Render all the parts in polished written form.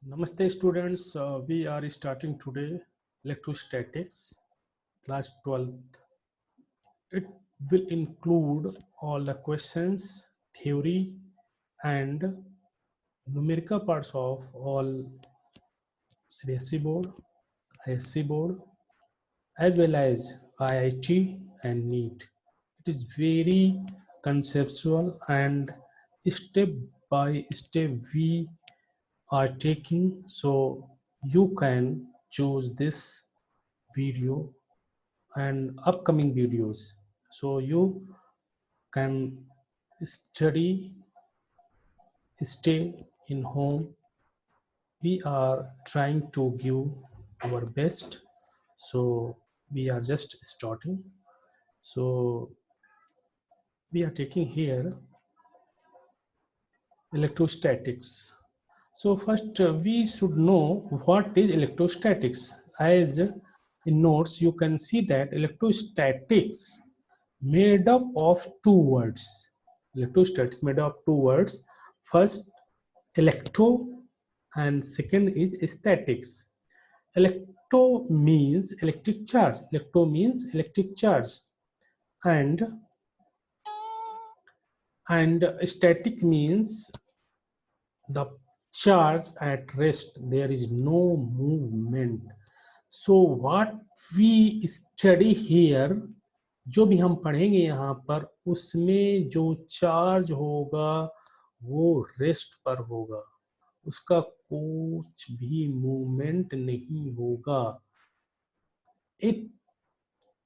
Namaste students, we are starting today electrostatics class 12th. It will include all the questions, theory and numerical parts of all CBSE board, ISC board as well as IIT and NEET. It is very conceptual and step by step we are taking, so you can choose this video and upcoming videos so you can study, stay in home. We are trying to give our best, so we are just starting. So we are taking here electrostatics. So first we should know what is electrostatics. As in notes you can see that electrostatics made up of two words. Electrostatics made up of two words. First electro and second is statics. Electro means electric charge. Electro means electric charge and static means the charge at rest, there is no movement. So what we study here, जो भी हम पढ़ेंगे यहाँ पर, उसमें जो charge होगा वो रेस्ट पर होगा, उसका कुछ भी मूवमेंट नहीं होगा. इट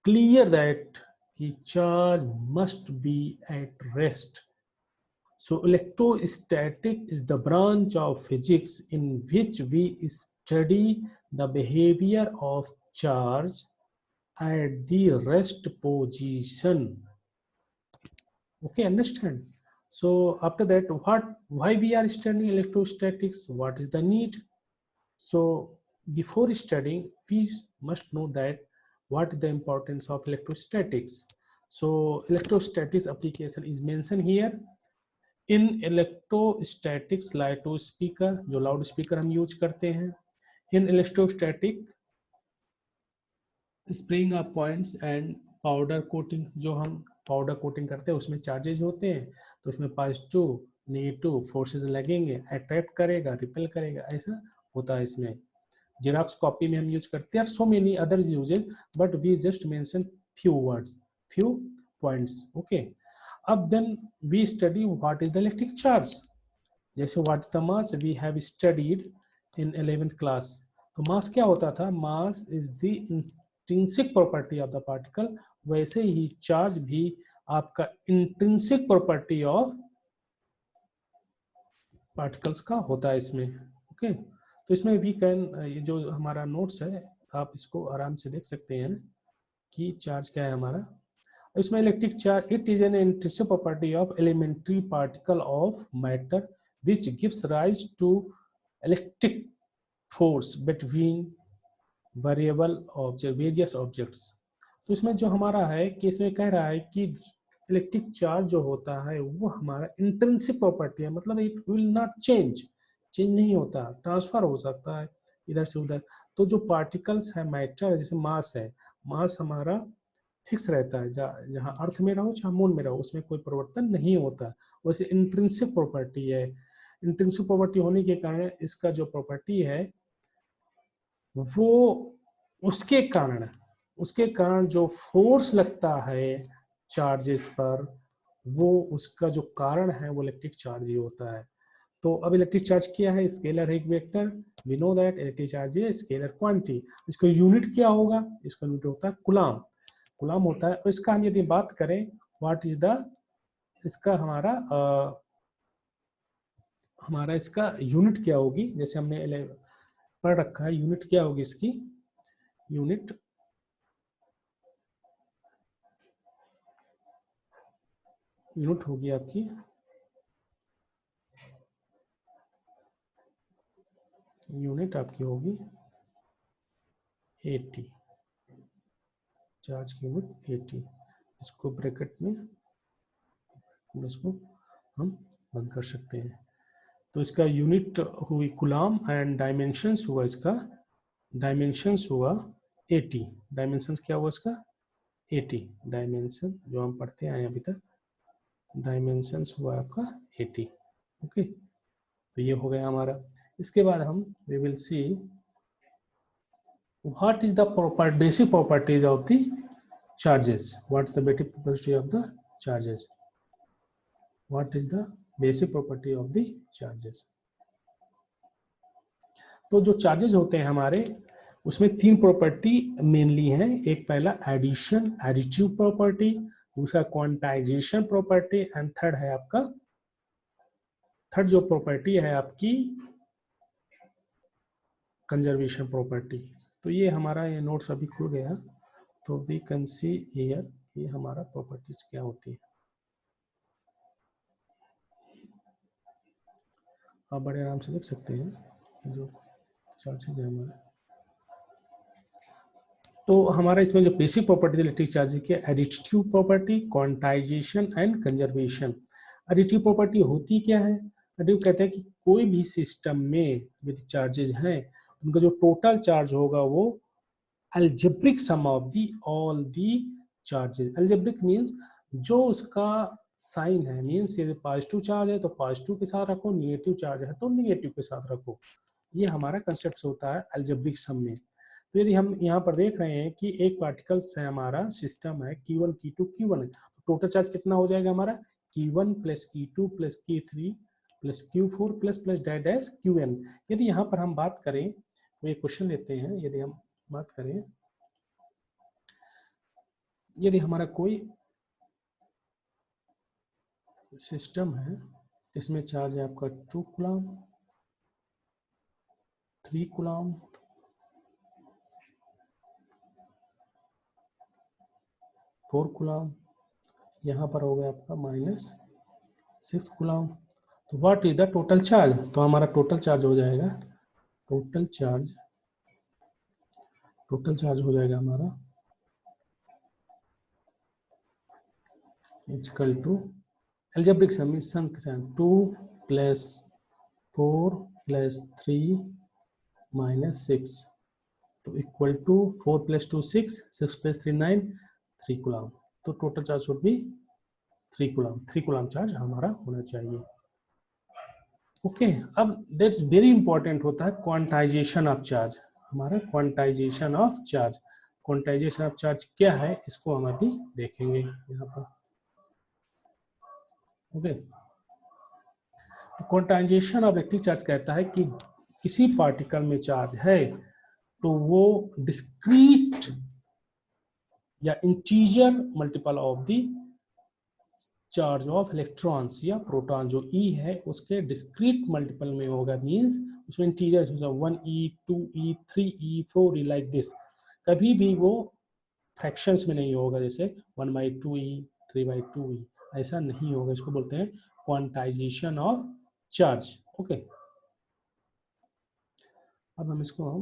क्लियर दैट कि charge must be at rest. So electrostatic is the branch of physics in which we study the behavior of charge at the rest position. Okay, understand? So after that, why we are studying electrostatics? What is the need? So before studying, we must know that what is the importance of electrostatics. So electrostatics application is mentioned here. In electrostatics लाइटो speaker, जो loud speaker हम use करते हैं. इन electrostatic spring of points and powder coating, जो हम powder coating करते हैं उसमें चार्जेज होते हैं, तो उसमें पॉजिटिव नेगेटिव फोर्सेस लगेंगे, अट्रैक्ट करेगा, रिपेल करेगा, ऐसा होता है इसमें. जेरॉक्स कॉपी में हम यूज करते हैं, so many other usages, but we just mention few words, few points. Okay. अब then we study what is the electric charge. जैसे what is the mass we have studied in 11th class. तो mass क्या होता था? Mass is the intrinsic property of the particle. वैसे ही charge भी आपका intrinsic property of particles का होता है इसमें. ओके. तो इसमें भी कैन, ये जो हमारा नोट्स है आप इसको आराम से देख सकते हैं कि चार्ज क्या है हमारा. इसमें electric charge, it is an intrinsic property of elementary particle of matter which gives rise to electric force between variable object, various objects. तो इसमें जो हमारा है कि इसमें कह रहा है कि इलेक्ट्रिक चार्ज जो होता है वो हमारा इंट्रिंसिक प्रॉपर्टी है, मतलब इट विल नॉट चेंज नहीं होता, ट्रांसफर हो सकता है इधर से उधर. तो जो पार्टिकल्स है मैटर, जैसे मास है, मास हमारा फिक्स रहता है, जहाँ अर्थ में रहो चाहे मून में रहो उसमें कोई परिवर्तन नहीं होता. वैसे इंट्रिंसिक प्रॉपर्टी है. इंट्रिंसिक प्रॉपर्टी होने के कारण इसका जो प्रॉपर्टी है वो उसके कारण जो फोर्स लगता है चार्जेस पर, वो उसका जो कारण है वो इलेक्ट्रिक चार्ज ही होता है. तो अब इलेक्ट्रिक चार्ज क्या है? स्केलर है एक vector. We know that electric charge है स्केलर क्वांटिटी. इसको यूनिट क्या होगा? इसका यूनिट होता है कुलाम. कुलाम होता है. और इसका हम यदि बात करें व्हाट इज द, इसका हमारा इसका यूनिट क्या होगी, जैसे हमने पढ़ रखा है यूनिट क्या होगी इसकी. यूनिट होगी आपकी, यूनिट आपकी होगी 80. चार्ज की यूनिट 80. इसको ब्रैकेट में इसको हम बंद कर सकते हैं. तो इसका यूनिट हुई कूलम एंड डायमेंशंस हुआ इसका, डायमेंशंस हुआ 80। डायमेंशंस क्या हुआ इसका 80, डायमेंशन जो हम पढ़ते आए अभी तक, डायमेंशंस हुआ आपका 80। ओके, तो ये हो गया हमारा। इसके बाद हम we will see what is the basic properties of the charges, what is the basic property of the charges, what is the basic property of the charges. तो जो चार्जेस होते हैं हमारे, उसमें 3 प्रॉपर्टी मेनली हैं। एक पहला एडिशन, एडिटिव प्रॉपर्टी, दूसरा क्वांटाइजेशन प्रॉपर्टी एंड थर्ड है आपका, थर्ड जो प्रॉपर्टी है आपकी कंजर्वेशन प्रॉपर्टी। तो ये हमारा ये नोट्स अभी खुल गया, तो वी कैन सी हियर ये हमारा प्रॉपर्टीज क्या होती है। आप बड़े आराम से देख सकते हैं जो चार्जेज है हमारे। तो हमारा इसमें जो बेसिक प्रॉपर्टी इलेक्ट्रिक चार्ज की additive property, quantization and conservation. Additive property होती क्या है, एडिटिव कहते हैं कि कोई भी सिस्टम में यदि चार्जेज हैं, उनका जो टोटल चार्ज होगा वो algebraic sum of the all the charges. Algebraic means जो उसका साइन है, मीन्स यदि पॉजिटिव चार्ज है तो पॉजिटिव के साथ रखो, निगेटिव चार्ज है तो निगेटिव के साथ रखो। ये हमारा कंसेप्ट होता है अलजेब्रिक सम में। तो यदि हम यहाँ पर देख रहे हैं कि एक पार्टिकल्स है, हमारा सिस्टम है Q1 Q2 Q1 है, तो टोटल चार्ज कितना हो जाएगा हमारा Q1 plus Q2 plus Q3 plus Q4 plus plus dash dash Qn। यदि यहाँ पर हम बात करें, वो एक क्वेश्चन लेते हैं, यदि हम बात करें, यदि हमारा कोई सिस्टम है, इसमें चार्ज है आपका 2 कूलम, 3 कूलम, 4 कूलम, यहाँ पर हो गया आपका -6 कूलम। तो what is the total charge, तो हमारा टोटल चार्ज हो जाएगा, टोटल चार्ज हो जाएगा हमारा इक्वल टू अलजेब्रिक समीशन के साथ 2 प्लस 4 प्लस 3 माइनस 6, तो equal to 4 plus 2 6, 6 plus 3 9, 3 coulomb. तो total charge should be 3 coulomb, 3 coulomb charge हमारा होना चाहिए। ओके, अब दैट्स वेरी इंपॉर्टेंट होता है क्वांटाइजेशन ऑफ चार्ज। हमारा quantization of charge, quantization of charge क्या है इसको हम अभी देखेंगे यहाँ पर। ओके, तो क्वांटाइजेशन ऑफ इलेक्ट्रिक चार्ज कहता है कि किसी पार्टिकल में चार्ज है तो वो डिस्क्रीट या integer multiple of the charge of electrons या प्रोटॉन, जो ई है उसके डिस्क्रीट मल्टीपल में होगा, मींस उसमें इंटीजर्स होगा 1e 2e 3e 4e like this. कभी भी वो फ्रैक्शंस में नहीं होगा, जैसे 1/2e 3/2e, ऐसा नहीं होगा। इसको बोलते हैं क्वांटाइजेशन ऑफ चार्ज। ओके, अब हम इसको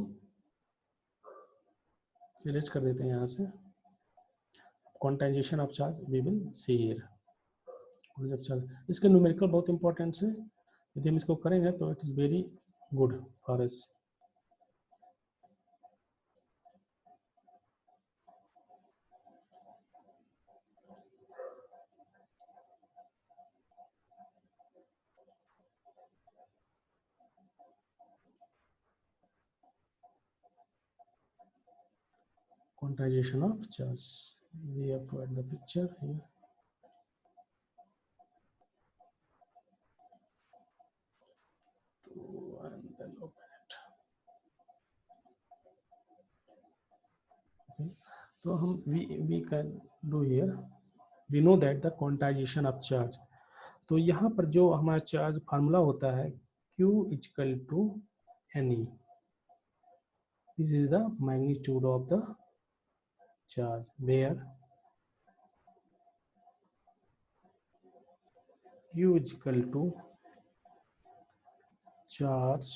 इरेज कर देते हैं यहाँ से। Quantisation of charge we will see here. जब चार्ज इसके न्यूमेरिकल बहुत इंपॉर्टेंट है, यदि हम इसको करेंगे तो it is very good for us. Quantization of charge, we have to add the picture here. And then open it. Okay. So we can do here, we know that the quantization of charge, तो यहाँ पर जो हमारा charge formula होता है Q equal to NE, this is the magnitude of the charge where Q is equal to charge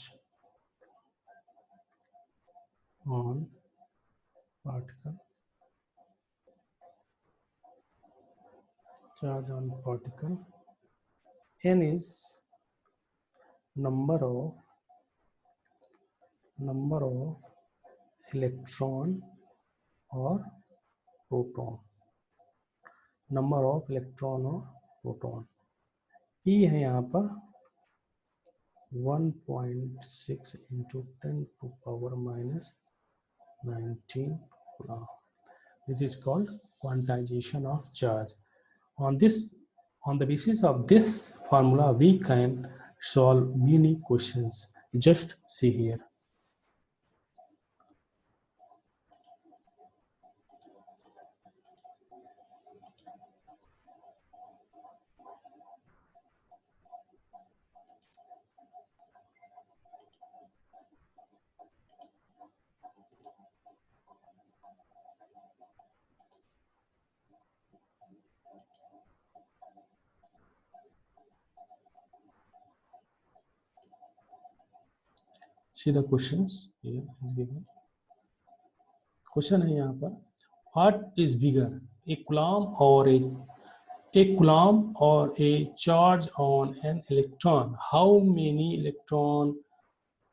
on particle, charge on particle, N is number of electron और proton, number of electron और proton. ई है यहाँ पर 1.6 into 10⁻⁻19 coulomb. This is called quantization of charge. On the basis of this formula, we can solve many questions. Just see here. See the questions here is given. Question है यहाँ पर, what is bigger, a coulomb or a charge on an electron? How many electron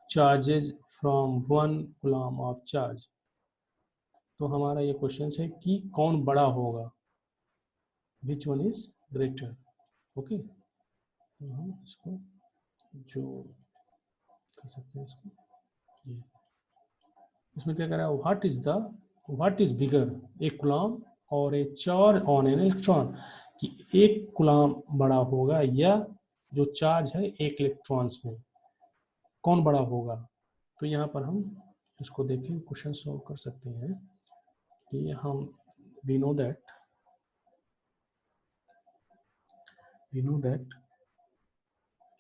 charges from 1 coulomb of charge? तो हमारा ये question है कि कौन बड़ा होगा, which one is greater. Okay, तो हम इसको जो कर सकते हैं इसको, ये इसमें क्या कर रहा है, what is bigger, a coulomb और a charge on an electron, कि एक कूलम्ब बड़ा होगा या जो चार्ज है एक इलेक्ट्रॉन्स में, कौन बड़ा होगा। तो यहाँ पर हम इसको देखें, क्वेश्चन सॉल्व कर सकते हैं कि हम we know that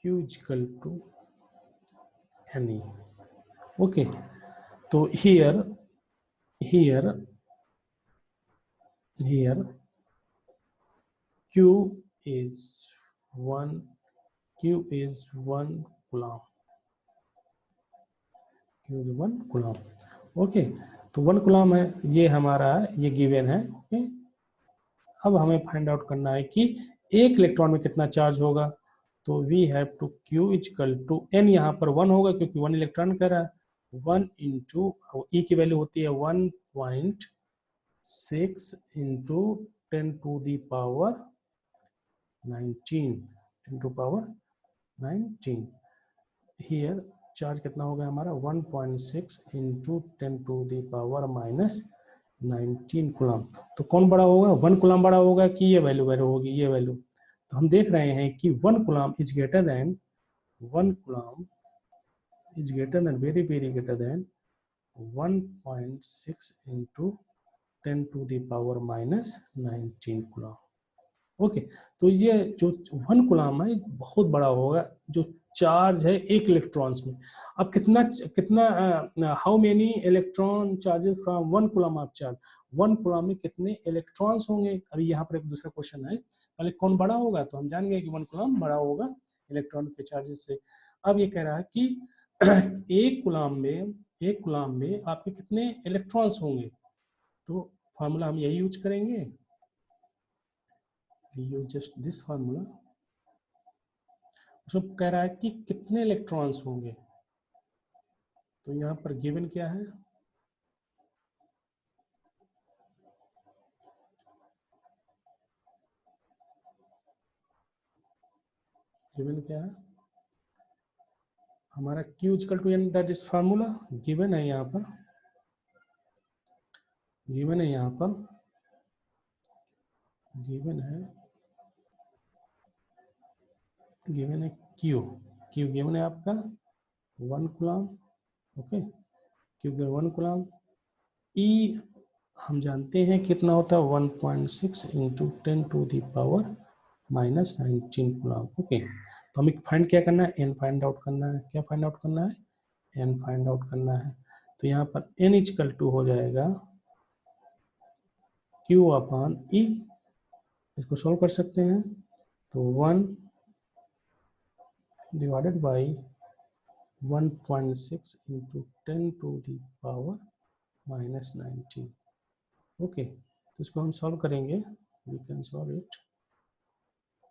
Q is equal to Ne. Okay, so here Q is 1 coulomb. Q is 1 coulomb. Okay, तो 1 कूलम है, ये हमारा ये गिवन है। ओके, अब हमें फाइंड आउट करना है कि एक इलेक्ट्रॉन में कितना चार्ज होगा। तो we have to Q equal to N, यहाँ पर 1 होगा क्योंकि 1 इलेक्ट्रॉन कह रहा है, 1 इंटू ई की वैल्यू होती है 1.6 into 10 to the power 19, 10 to power 19। Here charge कितना होगा हमारा 1.6 into 10 to the power -19 coulomb. तो कौन बड़ा होगा, 1 कूलम बड़ा होगा कि ये वैल्यू होगी, ये वैल्यू। तो हम देख रहे हैं कि 1 coulomb is greater than 1 coulomb is greater than very greater than 1.6 into 10 to the power -19 coulomb. Okay, तो ये जो 1 कूलम है बहुत बड़ा होगा, जो चार्ज है एक इलेक्ट्रॉन्स में। अब कितना how many electron charges from 1 coulomb of charge, 1 coulomb में कितने इलेक्ट्रॉन्स होंगे। अभी यहाँ पर एक दूसरा क्वेश्चन है, पहले कौन बड़ा होगा, तो हम जान गए कि 1 कूलम बड़ा होगा इलेक्ट्रॉन के चार्जेस से। अब ये कह रहा है कि एक कूलम में आपके कितने इलेक्ट्रॉन्स होंगे। तो फार्मूला हम यही यूज करेंगे, यूज जस्ट दिस फार्मूला। उसमें कह रहा है कि कितने इलेक्ट्रॉन्स होंगे, तो यहाँ पर गिवन क्या है, गिवन क्या है हमारा Q equal to N, that is formula given है यहाँ पर, गिवन है यहाँ पर, गिवन है Q गिवन है आपका 1 coulomb. Okay, Q given 1 coulomb. E हम जानते हैं कितना होता है 1.6 into 10 to the power -19 coulomb. Okay, तो हमें फाइंड क्या करना है, N फाइंड आउट करना है। क्या फाइंड आउट करना है, N फाइंड आउट करना है। तो यहाँ पर N इक्वल टू हो जाएगा Q अपॉन E, इसको सोल्व कर सकते हैं। तो 1 divided by 1.6 into 10 to the power -19। Okay, तो इसको हम सॉल्व करेंगे, वी कैन सॉल्व इट।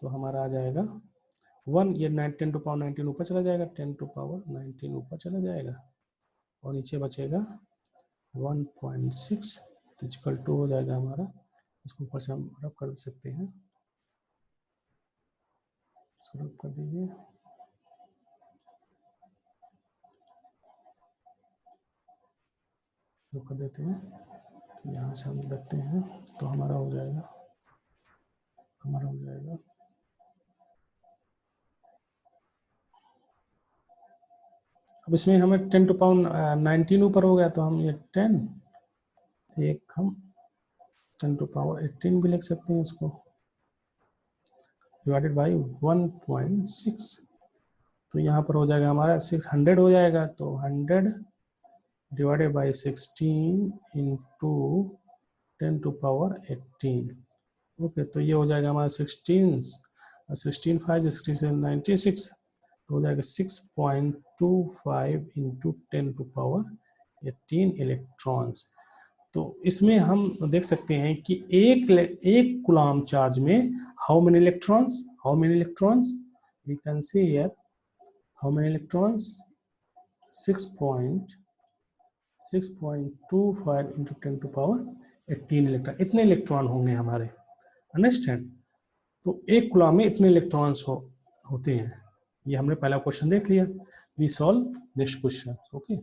तो हमारा आ जाएगा 1 ये 10 टू पावर 19 ऊपर चला जाएगा, 10 टू पावर 19 ऊपर चला जाएगा और नीचे बचेगा 1.6 तो इक्वल टू हो जाएगा हमारा, इसको ऊपर से हम रब कर सकते हैं, इसको रब कर दीजिए, रब कर देते हैं, यहाँ से हम रखते हैं तो हमारा हो जाएगा, अब इसमें हमें 10 टू पावर 19 ऊपर हो गया तो हम ये 10 एक हम 10 टू पावर 18 भी लिख सकते हैं इसको, डिवाइडेड बाई 1.6 तो यहाँ पर हो जाएगा हमारा 600 हो जाएगा, तो 100 divided by 16 into 10 to power 18, okay तो ये हो जाएगा हमारा 16 5 67 96 तो हो जाएगा 6.25 इंटू 10 टू पावर 18 इलेक्ट्रॉन्स। तो इसमें हम देख सकते हैं कि एक कूलम्ब चार्ज में how many electrons we can see here, how many electrons 6.25 into 10 to power 18 electron, इतने इलेक्ट्रॉन होंगे हमारे, अंडरस्टैंड। तो एक कूलम्ब में इतने इलेक्ट्रॉन्स होते हैं। ये हमने पहला क्वेश्चन देख लिया, we solve next question, okay.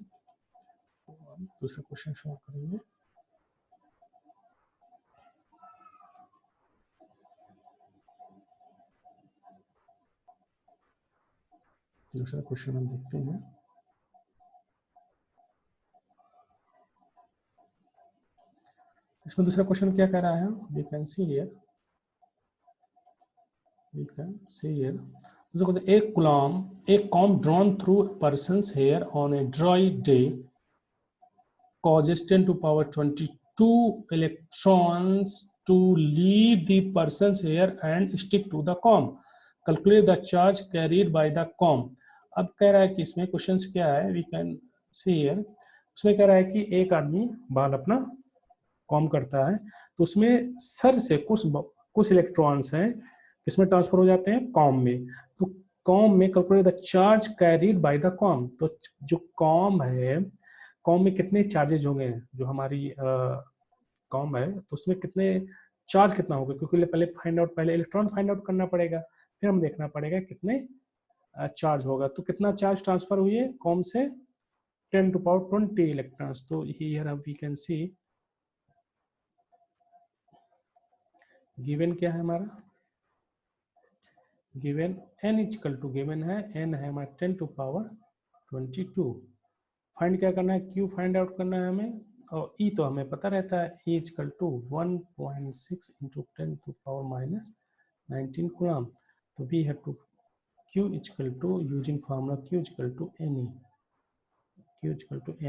दूसरा क्वेश्चन सॉल्व करेंगे। दूसरा क्वेश्चन हम देखते हैं। इसमें दूसरा क्वेश्चन क्या कह रहा है, वी कैन सी हियर, एक comb drawn through persons hair on a dry day causes 10 to power 22 electrons to leave the person's hair and stick to the comb. Calculate the charge carried by the comb. अब कह रहा है कि इसमें questions क्या है, we can see here, उसमें कह रहा है कि एक आदमी बाल अपना कॉम्ब करता है तो उसमें सर से कुछ इलेक्ट्रॉन्स हैं इसमें ट्रांसफर हो जाते हैं कॉम्ब में, तो कॉम्ब में calculate the charge carried by the comb, तो जो कॉम्ब है, कॉम्ब में कितने चार्जेज होंगे, जो हमारी कॉम्ब है तो उसमें कितने चार्ज कितना होगा, क्योंकि पहले इलेक्ट्रॉन फाइंड आउट करना पड़ेगा, फिर हम देखना पड़ेगा कितने चार्ज होगा। तो कितना चार्ज ट्रांसफर हुई है कॉम्ब से, 10 टू पावर 20 इलेक्ट्रॉन्स। तो here we can see given क्या है हमारा, given n equal to given है n है हमारा 10 टू पावर 22। फाइंड क्या करना है, q फाइंड आउट करना है हमें, और e तो हमें पता रहता है, e equal to 1.6 into 10 to power -19 coulomb. तो we have to q equal to using formula q equal to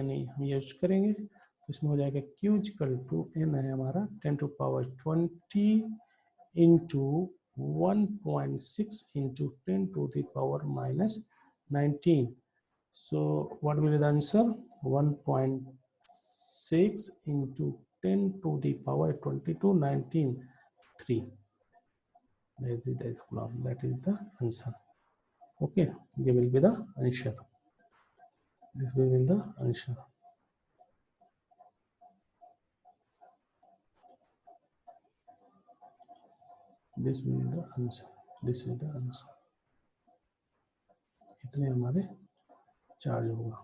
ne, हम यूज करेंगे तो इसमें हो जाएगा q इक्वल टू n है हमारा 10 to power 20 into 1.6 into 10 to the power -19. So what will be the answer? 1.6 into 10 to the power 22 19 3. That is the answer. Okay, this will be the answer. This will be the answer. This will be the answer. This is the answer. इतने हमारे charge होगा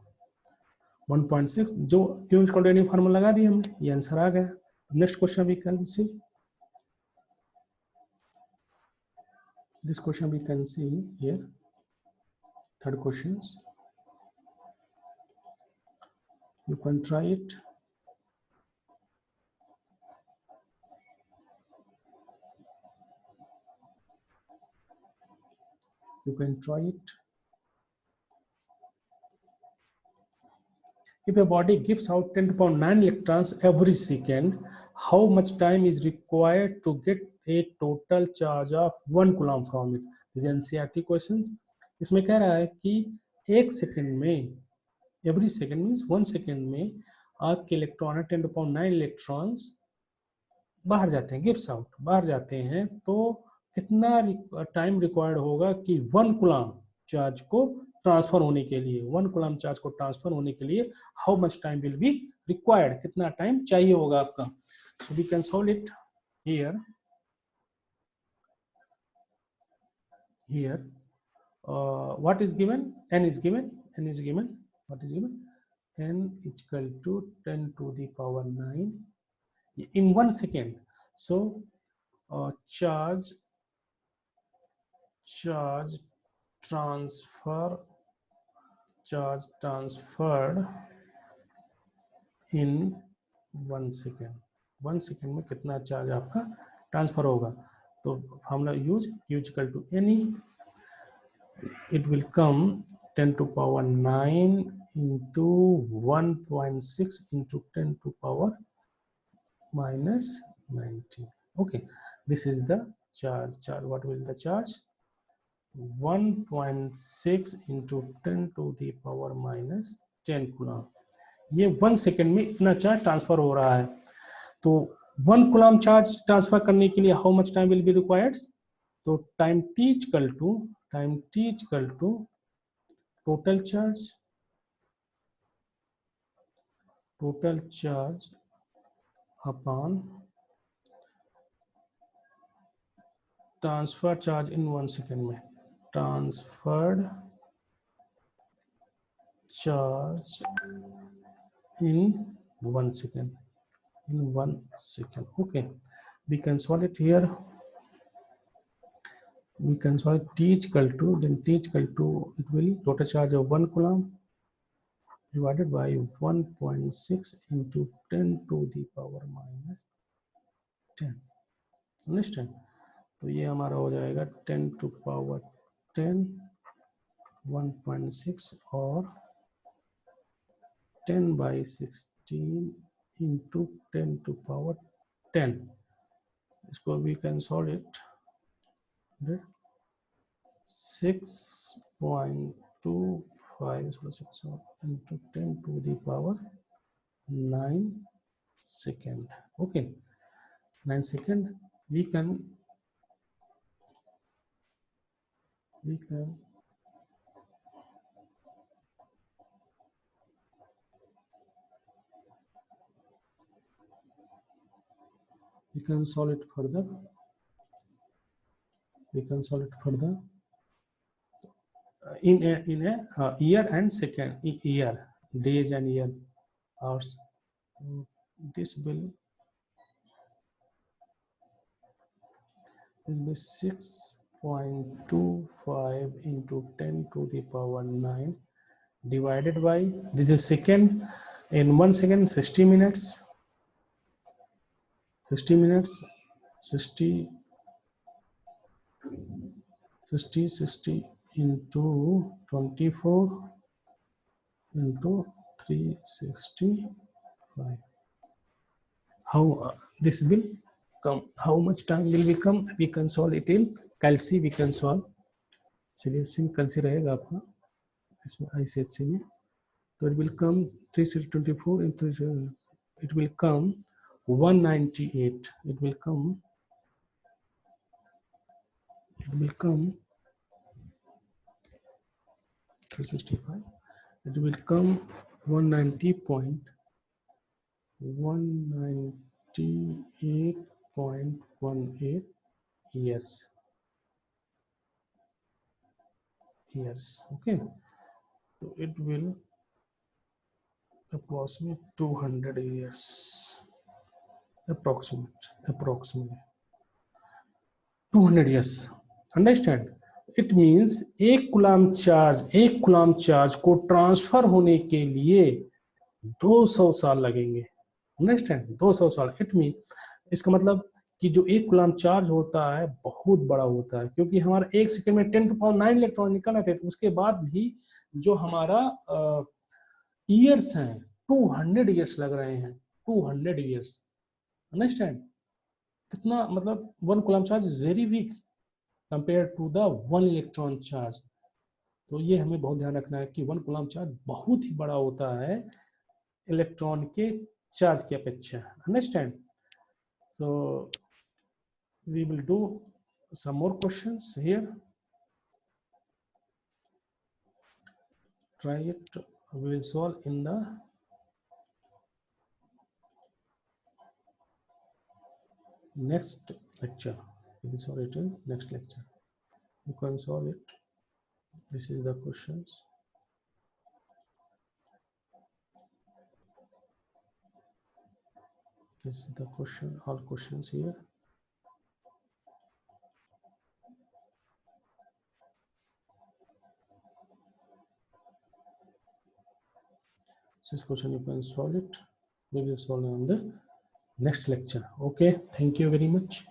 1.6, जो क्यों continue formula लगा दिया हमने, ये answer आ गया। Next question we can see, this question we can see here, third question, you can try it. You can try it. If a body gives out 10 to the power 9 electrons every second, how much time is required to get a total charge of 1 coulomb from it? These NCERT questions. इसमें कह रहा है कि एक second में, every second means 1 second में आपके electron है 10 to the power 9 इलेक्ट्रॉन्स बाहर जाते हैं, गिव्स आउट बाहर जाते हैं, तो कितना टाइम रिक्वायर्ड होगा कि 1 कूलम चार्ज को ट्रांसफर होने के लिए, 1 कूलम चार्ज को ट्रांसफर होने के लिए how much time will be required, कितना टाइम चाहिए होगा आपका. So we can solve it here. Here what is given? N is given. N is given. What is given? N is equal to 10 to the power 9 in 1 second. So charge transferred in 1 second. 1 second में कितना charge आपका transfer होगा. तो formula use Q is equal to NE. It will come 10 to power 9 into 1.6 into 10 to power minus 19. Okay, this is the charge. What will the charge? 1.6 into 10 to the power minus 10 coulomb. ये 1 second में इतना charge transfer हो रहा है. तो 1 coulomb charge transfer करने के लिए how much time will be required? तो time t equal to total charge upon transfer charge in 1 second में. Transferred charge in 1 second. Okay, we can solve it here. We can solve T equal to, then T equal to, it will total charge of 1 coulomb divided by 1.6 into 10 to the power minus 10. Understand? तो ये हमारा हो जाएगा 10 to power 10, 1.6 और 10 by 16 into 10 to power 10. इसको we can solve it. 6.25 into 10 to the power 9 second. Okay, 9 second. We can solve it further. In a year and second, year, days and year, hours. This will be 6.25 into 10 to the power 9 divided by, this is second, in 1 second 60 minutes. 60 into 24 into 365. How this will come? How much time will we come? We can solve it in calci. We can solve. चलिए SIM calci रहेगा आपका इसमें ICHC में. तो it will come 324 into it will come 198. It will come 365. It will come 198.18 years. Okay, so it will approximate 200 years. Approximately 200 years. Understand? It means एक coulomb charge को transfer होने के लिए 200 साल लगेंगे. अंडरस्टैंड? 200 साल. इट मीन, इसका मतलब कि जो एक कूलम चार्ज होता है बहुत बड़ा होता है, क्योंकि हमारा 1 सेकंड में 10 to power 9 इलेक्ट्रॉन निकलने थे. तो उसके बाद भी जो हमारा ईयर्स हैं 200 ईयर्स लग रहे हैं. 200 ईयर्स. अंडरस्टैंड? कितना मतलब 1 coulomb charge is very weak compare to the 1 electron charge. तो ये हमें बहुत ध्यान रखना है कि 1 कूलम चार्ज बहुत ही बड़ा होता है इलेक्ट्रॉन के चार्ज की अपेक्षा. Understand? So we will do some more questions here. Try it. We will solve in the next lecture. We will solve it in next lecture. You can solve it. This is the questions. This is the question, all questions here. This question you can solve it. We will solve on the next lecture. Okay, thank you very much.